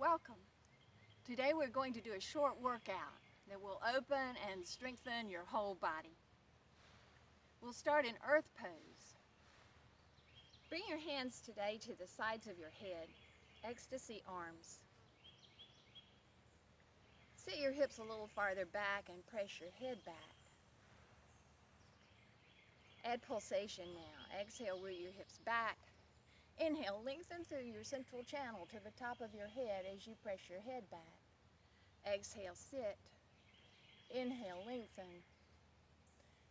Welcome. Today we're going to do a short workout that will open and strengthen your whole body. We'll start in earth pose. Bring your hands today to the sides of your head, Ecstasy arms. Sit your hips a little farther back and press your head back. Add pulsation now. Exhale, root your hips back. Inhale, lengthen through your central channel to the top of your head as you press your head back. Exhale, sit. Inhale, lengthen.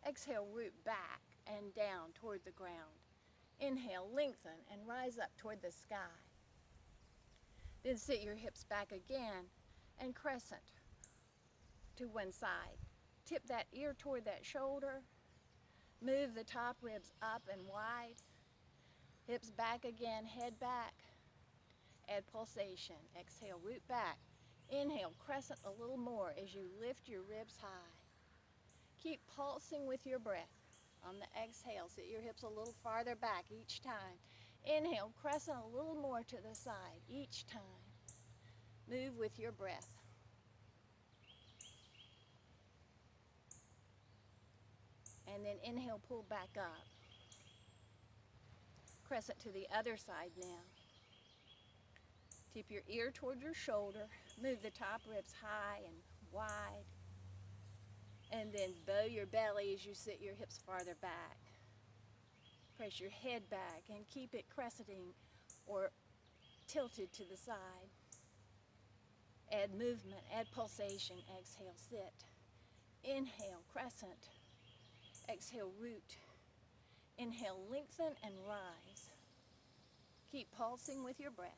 Exhale, root back and down toward the ground. Inhale, lengthen and rise up toward the sky. Then sit your hips back again and crescent to one side. Tip that ear toward that shoulder. Move the top ribs up and wide. Hips back again, head back. Add pulsation. Exhale, root back. Inhale, crescent a little more as you lift your ribs high. Keep pulsing with your breath. On the exhale, sit your hips a little farther back each time. Inhale, crescent a little more to the side each time. Move with your breath. And then inhale, pull back up. Crescent to the other side now. Tip your ear toward your shoulder. Move the top ribs high and wide. And then bow your belly as you sit your hips farther back. Press your head back and keep it crescenting or tilted to the side. Add movement, add pulsation. Exhale, sit. Inhale, crescent. Exhale, root. Inhale, lengthen and rise. Keep pulsing with your breath.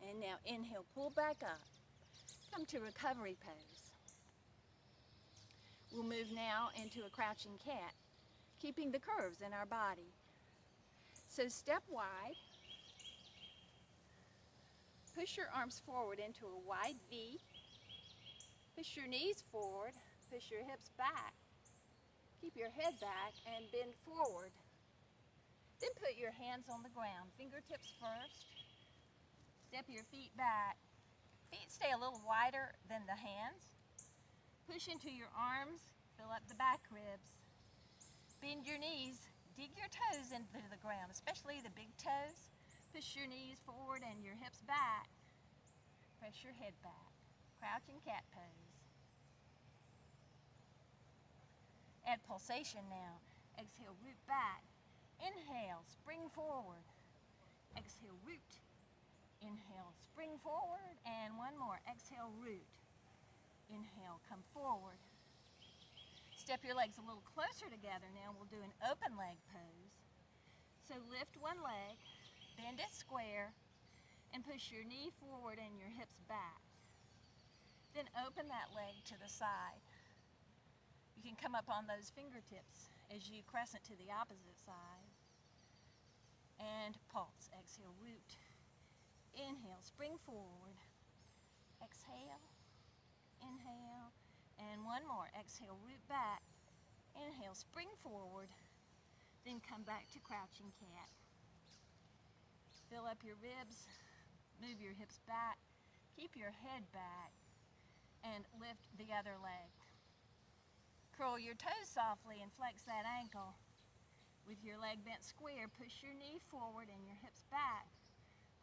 And now inhale, pull back up. Come to recovery pose. We'll move now into a crouching cat, keeping the curves in our body. So step wide. Push your arms forward into a wide V. Push your knees forward. Push your hips back. Keep your head back and bend forward. Then put your hands on the ground, fingertips first. Step your feet back. Feet stay a little wider than the hands. Push into your arms, fill up the back ribs. Bend your knees, dig your toes into the ground, especially the big toes. Push your knees forward and your hips back. Press your head back. Crouching cat pose. Add pulsation now. Exhale, root back. Inhale, spring forward. Exhale, root. Inhale, spring forward, and one more. Exhale, root. Inhale, come forward. Step your legs a little closer together now. We'll do an open leg pose. So lift one leg, bend it square, and push your knee forward and your hips back. Then open that leg to the side. You can come up on those fingertips as you crescent to the opposite side. And pulse. Exhale, root. Inhale, spring forward. Exhale, inhale, and one more. Exhale, root back. Inhale, spring forward. Then come back to crouching cat. Fill up your ribs, move your hips back, keep your head back, and lift the other leg. Curl your toes softly and flex that ankle. With your leg bent square, push your knee forward and your hips back.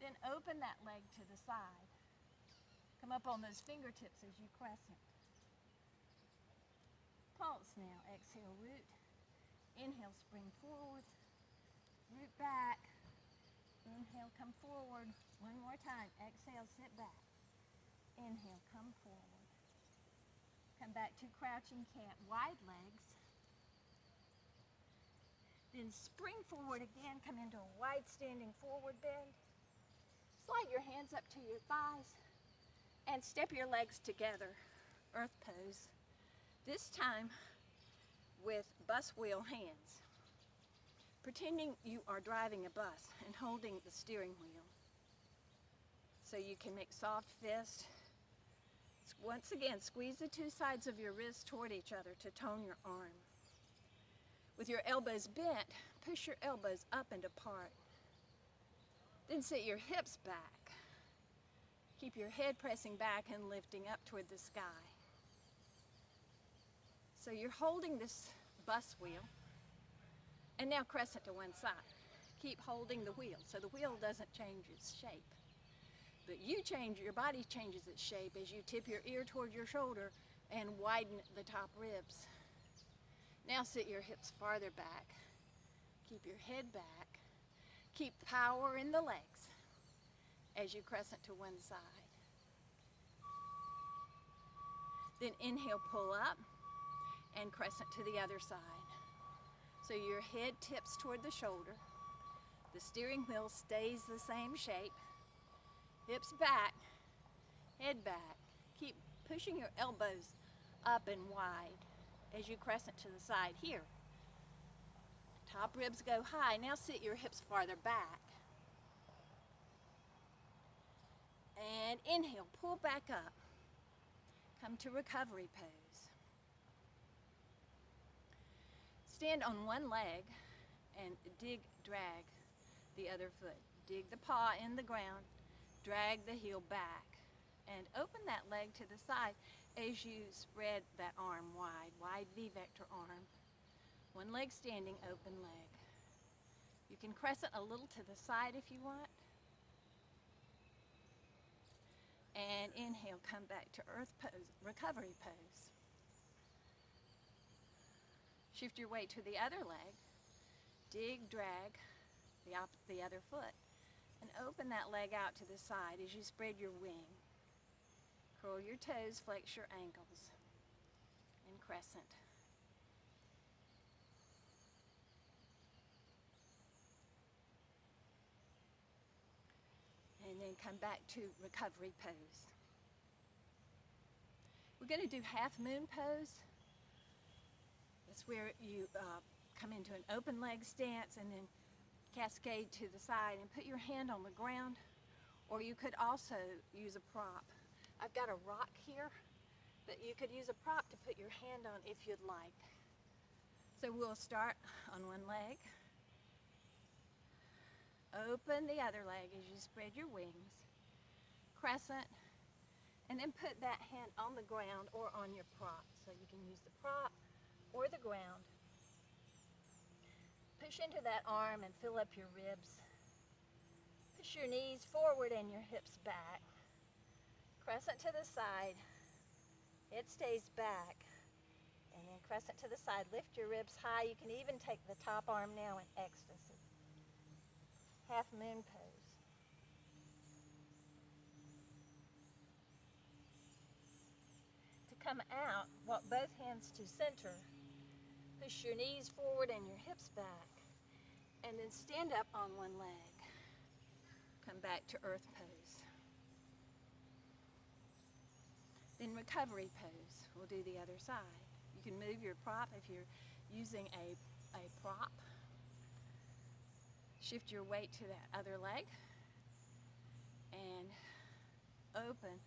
Then open that leg to the side. Come up on those fingertips as you crescent. Pulse now. Exhale, root. Inhale, spring forward. Root back. Inhale, come forward. One more time. Exhale, sit back. Inhale, come forward. Come back to crouching cat, wide legs. Then spring forward again. Come into a wide standing forward bend. Slide your hands up to your thighs and step your legs together, earth pose. This time with bus wheel hands, pretending you are driving a bus and holding the steering wheel. So you can make soft fists. Once again, squeeze the two sides of your wrist toward each other to tone your arm. With your elbows bent, push your elbows up and apart. Then sit your hips back. Keep your head pressing back and lifting up toward the sky. So you're holding this bus wheel, and now crescent to one side. Keep holding the wheel so the wheel doesn't change its shape. But your body changes its shape as you tip your ear toward your shoulder and widen the top ribs. Now sit your hips farther back. Keep your head back. Keep power in the legs as you crescent to one side. Then inhale, pull up, and crescent to the other side. So your head tips toward the shoulder. The steering wheel stays the same shape. Hips back, head back. Keep pushing your elbows up and wide as you crescent to the side here. Top ribs go high. Now sit your hips farther back. And inhale, pull back up. Come to recovery pose. Stand on one leg and drag the other foot. Dig the paw in the ground, drag the heel back, and open that leg to the side as you spread that arm wide V-vector arm. One leg standing, open leg. You can crescent a little to the side if you want. And inhale, come back to earth pose, recovery pose. Shift your weight to the other leg. Dig, drag the other foot. And open that leg out to the side as you spread your wing. Curl your toes, flex your ankles, and crescent. And then come back to recovery pose. We're going to do half moon pose. That's where you come into an open leg stance and then cascade to the side and put your hand on the ground, or you could also use a prop. I've got a rock here, but you could use a prop to put your hand on if you'd like. So we'll start on one leg. Open the other leg as you spread your wings. Crescent, and then put that hand on the ground or on your prop. So you can use the prop or the ground. Push into that arm and fill up your ribs. Push your knees forward and your hips back. Crescent to the side. Head stays back. And then crescent to the side. Lift your ribs high. You can even take the top arm now in ecstasy. Half moon pose. To come out, walk both hands to center. Push your knees forward and your hips back. And then stand up on one leg. Come back to earth pose. Then recovery pose. We'll do the other side. You can move your prop if you're using a prop. Shift your weight to that other leg. And open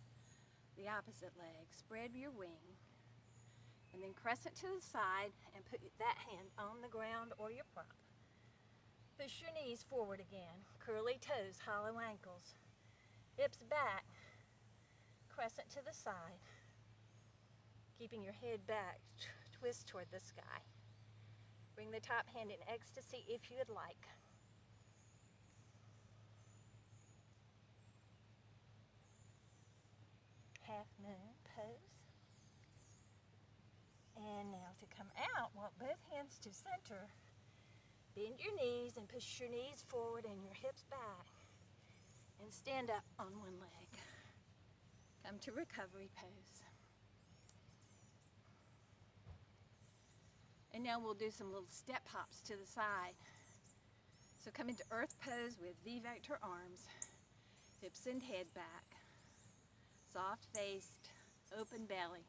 the opposite leg. Spread your wing. And then crescent to the side and put that hand on the ground or your prop. Push your knees forward again. Curly toes, hollow ankles. Hips back. Crescent to the side. Keeping your head back. Twist toward the sky. Bring the top hand in ecstasy if you would like. Half moon pose. And now to come out, walk both hands to center. Bend your knees and push your knees forward and your hips back. And stand up on one leg. Come to recovery pose. And now we'll do some little step hops to the side. So come into earth pose with V-vector arms. Hips and head back. Soft-faced, open belly.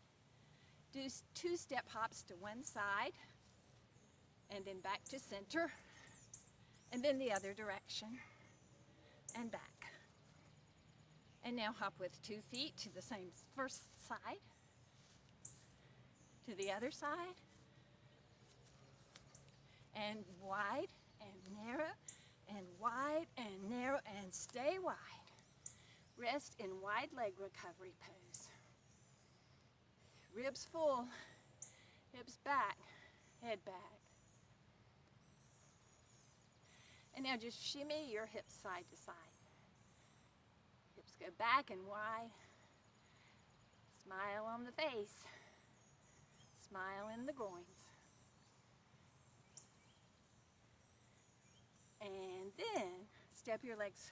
Do 2 step hops to one side, and then back to center, and then the other direction, and back. And now hop with 2 feet to the same first side, to the other side, and wide and narrow and wide and narrow and stay wide. Rest in wide leg recovery pose. Ribs full, hips back, head back. And now just shimmy your hips side to side. Hips go back and wide. Smile on the face. Smile in the groins. And then step your legs,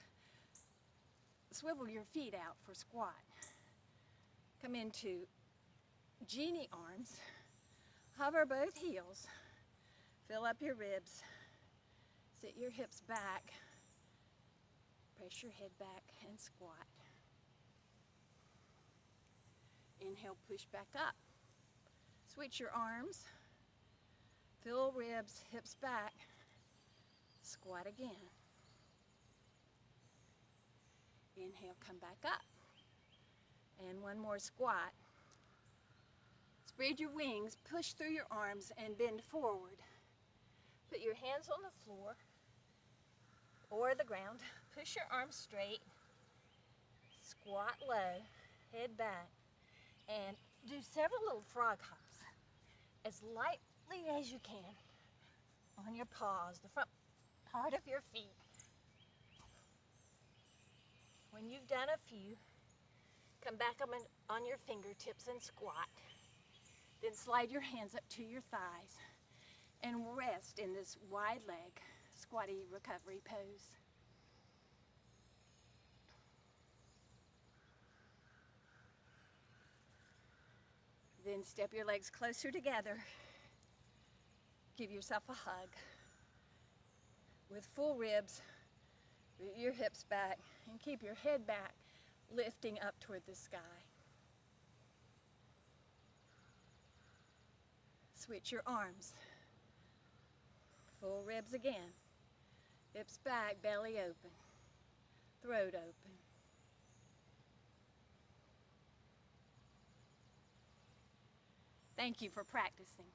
swivel your feet out for squat. Come into genie arms. Hover both heels. Fill up your ribs. Sit your hips back. Press your head back and squat. Inhale, push back up. Switch your arms. Fill ribs, hips back. Squat again. Inhale, come back up. And one more squat. Spread your wings, push through your arms and bend forward. Put your hands on the floor or the ground. Push your arms straight. Squat low, head back. And do several little frog hops as lightly as you can on your paws, the front part of your feet. When you've done a few, come back up on your fingertips and squat. Then slide your hands up to your thighs and rest in this wide leg squatty recovery pose. Then step your legs closer together. Give yourself a hug. With full ribs, root your hips back and keep your head back, lifting up toward the sky. Switch your arms. Full ribs again. Hips back, belly open, throat open. Thank you for practicing.